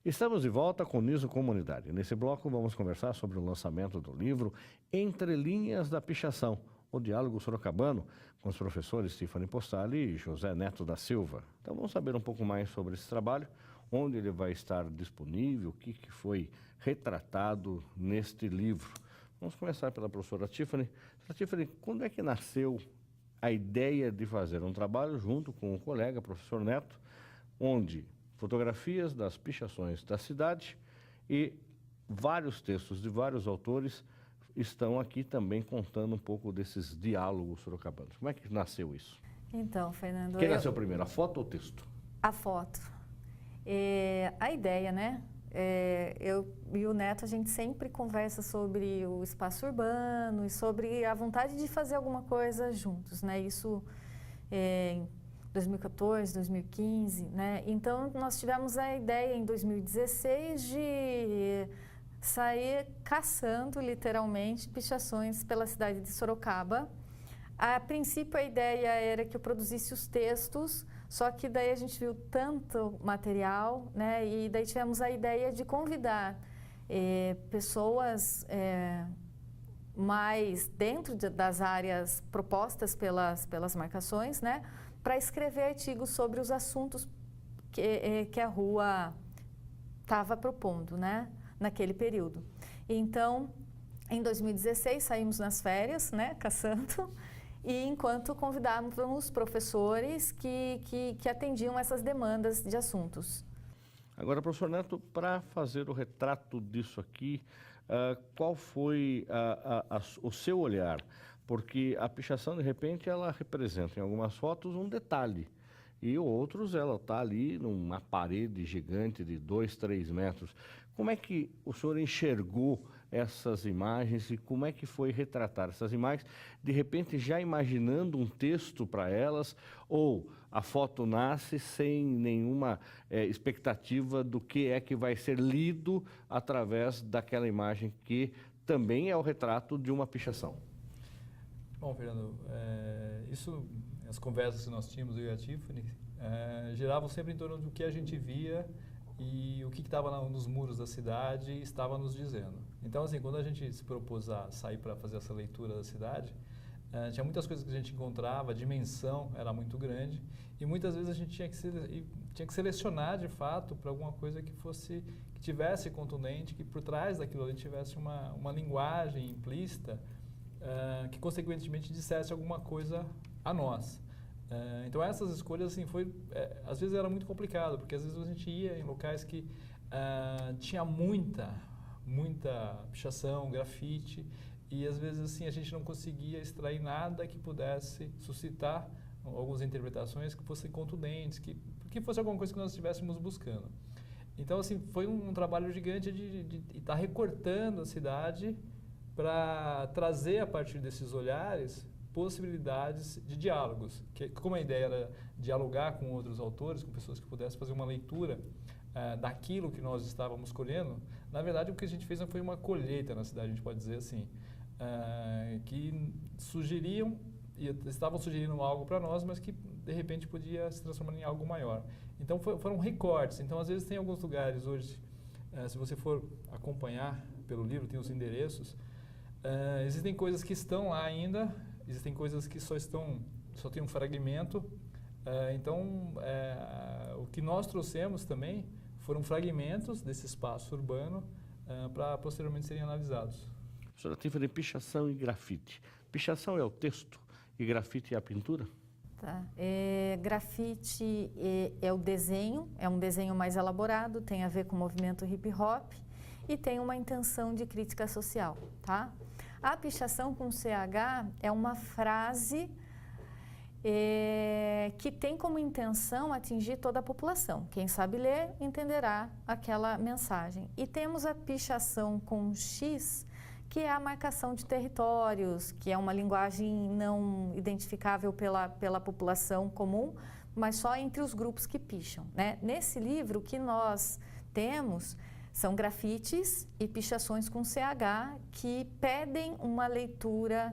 Estamos de volta com o Niso Comunidade. Nesse bloco vamos conversar sobre o lançamento do livro Entre Linhas da Pichação, o diálogo sorocabano, com os professores Tiffany Postali e José Neto da Silva. Então vamos saber um pouco mais sobre esse trabalho, onde ele vai estar disponível, o que foi retratado neste livro. Vamos começar pela professora Tiffany. Tiffany, quando é que nasceu a ideia de fazer um trabalho junto com o colega, professor Neto, onde fotografias das pichações da cidade e vários textos de vários autores estão aqui também contando um pouco desses diálogos sorocabanos. Como é que nasceu isso? Então, Fernando... Quem nasceu primeiro, a foto ou o texto? A foto. A ideia, né? Eu e o Neto, a gente sempre conversa sobre o espaço urbano e sobre a vontade de fazer alguma coisa juntos, né? Isso em 2014, 2015, né? Então, nós tivemos a ideia em 2016 de sair caçando, literalmente, pichações pela cidade de Sorocaba. A princípio, a ideia era que eu produzisse os textos, só que daí a gente viu tanto material, né? E daí tivemos a ideia de convidar pessoas mais dentro das áreas propostas pelas marcações, né? Para escrever artigos sobre os assuntos que a rua estava propondo, né? Naquele período. Então, em 2016, saímos nas férias, né? Caçando. E enquanto convidávamos professores que atendiam essas demandas de assuntos. Agora, professor Neto, para fazer o retrato disso aqui, qual foi o seu olhar? Porque a pichação, de repente, ela representa em algumas fotos um detalhe. E outros, ela está ali numa parede gigante de 2, 3 metros. Como é que o senhor enxergou essas imagens e como é que foi retratar essas imagens, de repente já imaginando um texto para elas, ou a foto nasce sem nenhuma expectativa do que é que vai ser lido através daquela imagem que também é o retrato de uma pichação? Bom, Fernando, as conversas que nós tínhamos, eu e a Tiffany, giravam sempre em torno do que a gente via e o que estava nos muros da cidade estava nos dizendo. Então, assim, quando a gente se propôs a sair para fazer essa leitura da cidade, tinha muitas coisas que a gente encontrava, a dimensão era muito grande e muitas vezes a gente tinha que selecionar, de fato, para alguma coisa que tivesse contundente, que por trás daquilo ali tivesse uma linguagem implícita que, consequentemente, dissesse alguma coisa a nós. Então, essas escolhas, assim, às vezes era muito complicado, porque às vezes a gente ia em locais que tinha muita pichação, grafite, e às vezes, assim, a gente não conseguia extrair nada que pudesse suscitar algumas interpretações que fossem contundentes, que fosse alguma coisa que nós estivéssemos buscando. Então, assim, foi um trabalho gigante de estar recortando a cidade para trazer, a partir desses olhares, possibilidades de diálogos. Como a ideia era dialogar com outros autores, com pessoas que pudessem fazer uma leitura daquilo que nós estávamos colhendo, na verdade o que a gente fez foi uma colheita na cidade, a gente pode dizer assim, que estavam sugerindo algo para nós, mas que de repente podia se transformar em algo maior. Então foram recortes. Então, às vezes, tem alguns lugares hoje, se você for acompanhar pelo livro, tem os endereços, existem coisas que estão lá ainda, existem coisas que só tem um fragmento. Então, o que nós trouxemos também foram fragmentos desse espaço urbano para posteriormente serem analisados. Professora Tiffany, pichação e grafite. Pichação é o texto e grafite é a pintura? Tá. Grafite é o desenho, é um desenho mais elaborado, tem a ver com o movimento hip hop e tem uma intenção de crítica social, tá? A pichação com CH é uma frase que tem como intenção atingir toda a população. Quem sabe ler entenderá aquela mensagem. E temos a pichação com X, que é a marcação de territórios, que é uma linguagem não identificável pela população comum, mas só entre os grupos que picham, né? Nesse livro, o que nós temos são grafites e pichações com CH que pedem uma leitura,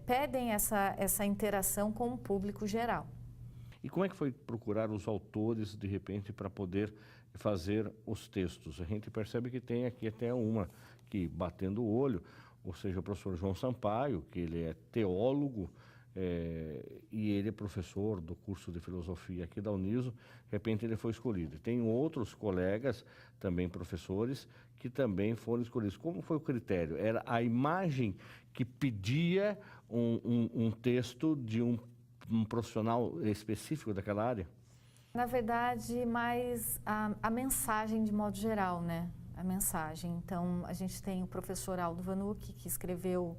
pedem essa interação com o público geral. E como é que foi procurar os autores, de repente, para poder fazer os textos? A gente percebe que tem aqui até uma que, batendo o olho, ou seja, o professor João Sampaio, que ele é teólogo, e ele é professor do curso de filosofia aqui da Uniso. De repente ele foi escolhido. Tem outros colegas, também professores, que também foram escolhidos. Como foi o critério? Era a imagem que pedia um texto de um profissional específico daquela área? Na verdade, mais a mensagem de modo geral, né? A mensagem. Então, a gente tem o professor Aldo Vanucci, que escreveu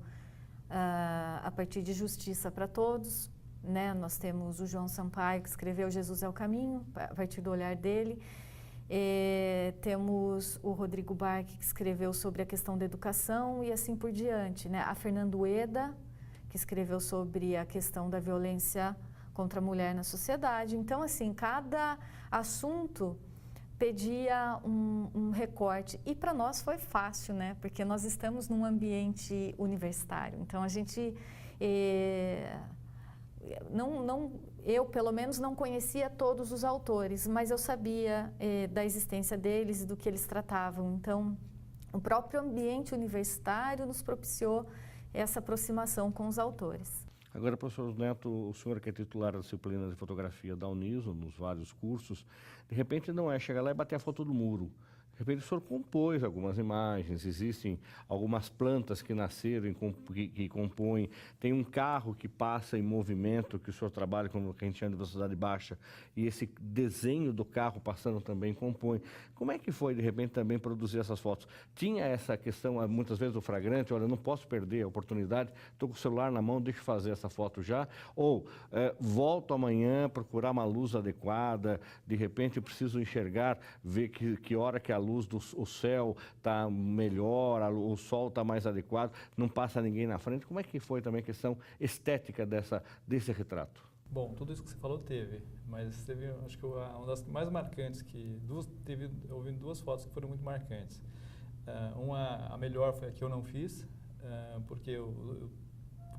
a partir de Justiça para Todos, né? Nós temos o João Sampaio, que escreveu Jesus é o Caminho, a partir do olhar dele. Temos o Rodrigo Barque, que escreveu sobre a questão da educação e assim por diante, né? A Fernando Eda, que escreveu sobre a questão da violência contra a mulher na sociedade. Então, assim, cada assunto pedia um recorte. E para nós foi fácil, né? Porque nós estamos num ambiente universitário. Então, a gente... eu, pelo menos, não conhecia todos os autores, mas eu sabia da existência deles e do que eles tratavam. Então, o próprio ambiente universitário nos propiciou essa aproximação com os autores. Agora, professor Neto, o senhor que é titular da disciplina de fotografia da Uniso, nos vários cursos, de repente não é chegar lá e bater a foto do muro. De repente o senhor compôs algumas imagens, existem algumas plantas que nasceram, que compõem, tem um carro que passa em movimento, que o senhor trabalha com o que a gente chama de velocidade baixa, e esse desenho do carro passando também compõe. Como é que foi, de repente, também produzir essas fotos? Tinha essa questão, muitas vezes, do flagrante, olha, não posso perder a oportunidade, estou com o celular na mão, deixa eu fazer essa foto já, ou volto amanhã, procurar uma luz adequada, de repente eu preciso enxergar, ver que hora que a luz do céu está melhor, o sol está mais adequado, não passa ninguém na frente. Como é que foi também a questão estética desse retrato? Bom, tudo isso que você falou teve, mas teve, acho que uma das mais marcantes, houve duas fotos que foram muito marcantes. A melhor foi a que eu não fiz, porque eu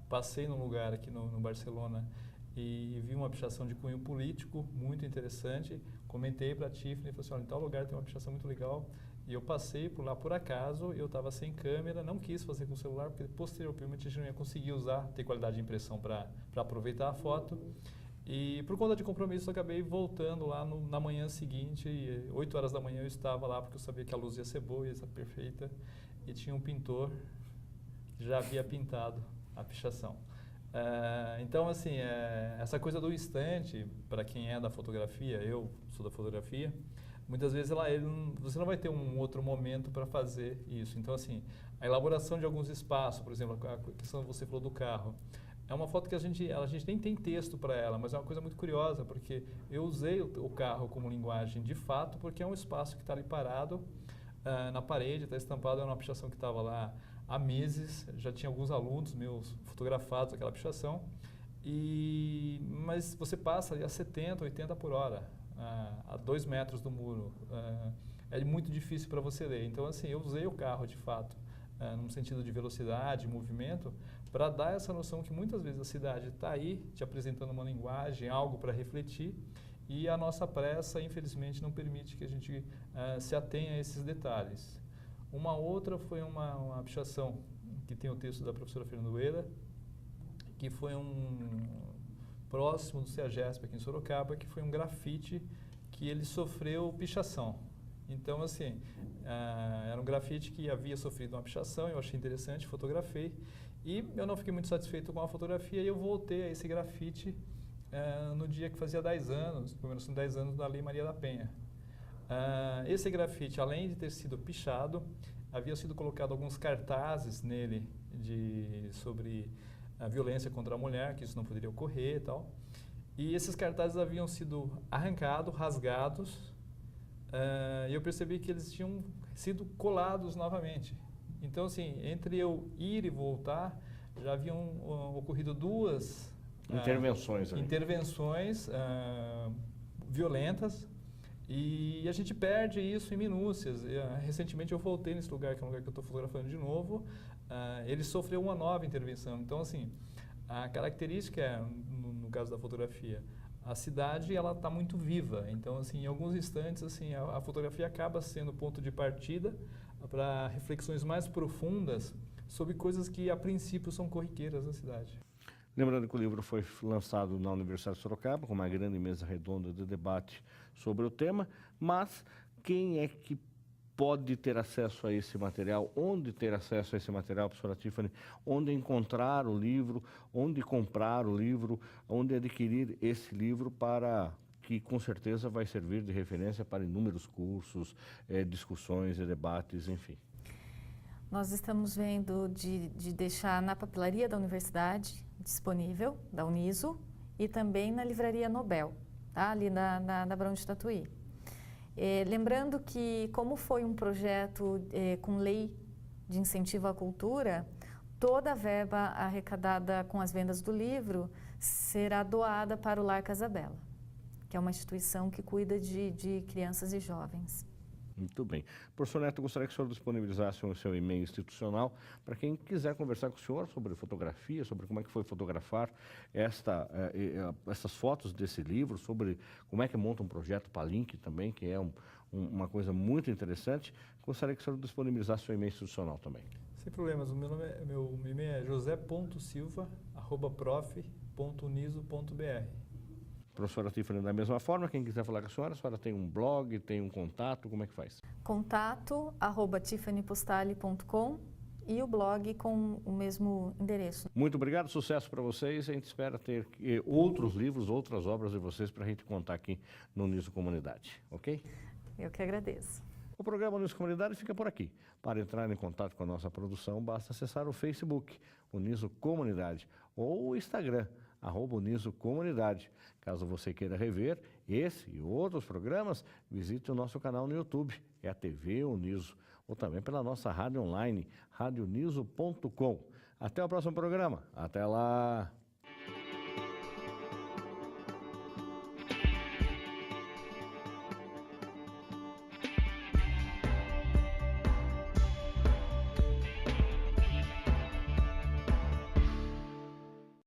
passei num lugar aqui no Barcelona e vi uma pichação de cunho político muito interessante. Comentei para a Tiffany, falei assim, olha, em tal lugar tem uma pichação muito legal. E eu passei por lá por acaso, eu estava sem câmera, não quis fazer com o celular, porque posteriormente a gente não ia conseguir ter qualidade de impressão para aproveitar a foto. E por conta de compromisso, eu acabei voltando lá na manhã seguinte, 8 horas da manhã eu estava lá, porque eu sabia que a luz ia ser boa, ia ser perfeita. E tinha um pintor que já havia pintado a pichação. Então, assim, essa coisa do instante, para quem é da fotografia, eu sou da fotografia, muitas vezes você não vai ter um outro momento para fazer isso. Então, assim, a elaboração de alguns espaços, por exemplo, a questão que você falou do carro, é uma foto que a gente nem tem texto para ela, mas é uma coisa muito curiosa, porque eu usei o carro como linguagem de fato, porque é um espaço que está ali parado na parede, está estampado, é uma pichação que estava lá há meses, já tinha alguns alunos meus fotografados aquela pichação, mas você passa ali a 70, 80 por hora, a 2 metros do muro, é muito difícil para você ler. Então, assim, eu usei o carro de fato, num sentido de velocidade, movimento, para dar essa noção que muitas vezes a cidade está aí te apresentando uma linguagem, algo para refletir, e a nossa pressa, infelizmente, não permite que a gente se atenha a esses detalhes. Uma outra foi uma pichação que tem o texto da professora Fernando Eda, que foi próximo do CEAGESP aqui em Sorocaba, que foi um grafite que ele sofreu pichação. Então, assim, era um grafite que havia sofrido uma pichação, eu achei interessante, fotografei, e eu não fiquei muito satisfeito com a fotografia e eu voltei a esse grafite no dia que fazia 10 anos, comemoração de 10 anos da Lei Maria da Penha. Esse grafite, além de ter sido pichado, havia sido colocado alguns cartazes nele sobre a violência contra a mulher, que isso não poderia ocorrer e tal. E esses cartazes haviam sido arrancados, rasgados, e eu percebi que eles tinham sido colados novamente. Então, assim, entre eu ir e voltar, já haviam ocorrido duas intervenções violentas, e a gente perde isso em minúcias. Recentemente eu voltei nesse lugar, que é um lugar que eu estou fotografando de novo, ele sofreu uma nova intervenção. Então, assim, a característica no caso da fotografia, a cidade ela está muito viva. Então, assim, em alguns instantes, assim, a fotografia acaba sendo ponto de partida para reflexões mais profundas sobre coisas que, a princípio, são corriqueiras da cidade. Lembrando que o livro foi lançado na Universidade de Sorocaba, com uma grande mesa redonda de debate sobre o tema, mas quem é que pode ter acesso a esse material? Onde ter acesso a esse material, professora Tiffany? Onde encontrar o livro? Onde comprar o livro? Onde adquirir esse livro para que com certeza vai servir de referência para inúmeros cursos, discussões e debates, enfim. Nós estamos vendo de deixar na papelaria da universidade disponível, da Uniso, e também na livraria Nobel, tá? Ali na Barão de Tatuí. Lembrando que, como foi um projeto com lei de incentivo à cultura, toda a verba arrecadada com as vendas do livro será doada para o Lar Casabella, que é uma instituição que cuida de crianças e jovens. Muito bem. Professor Neto, gostaria que o senhor disponibilizasse o seu e-mail institucional para quem quiser conversar com o senhor sobre fotografia, sobre como é que foi fotografar essas fotos desse livro, sobre como é que monta um projeto Palink também, que é uma coisa muito interessante. Gostaria que o senhor disponibilizasse o seu e-mail institucional também. Sem problemas. O meu e-mail é josé.silva@prof.uniso.br. Professora Tiffany, da mesma forma, quem quiser falar com a senhora tem um blog, tem um contato, como é que faz? Contato@tiffanypostali.com e o blog com o mesmo endereço. Muito obrigado, sucesso para vocês. A gente espera ter outros livros, outras obras de vocês para a gente contar aqui no Uniso Comunidade, ok? Eu que agradeço. O programa Uniso Comunidade fica por aqui. Para entrar em contato com a nossa produção, basta acessar o Facebook, Uniso Comunidade, ou o Instagram, @Uniso Comunidade. Caso você queira rever esse e outros programas, visite o nosso canal no YouTube, é a TV Uniso, ou também pela nossa rádio online, radioniso.com. Até o próximo programa. Até lá!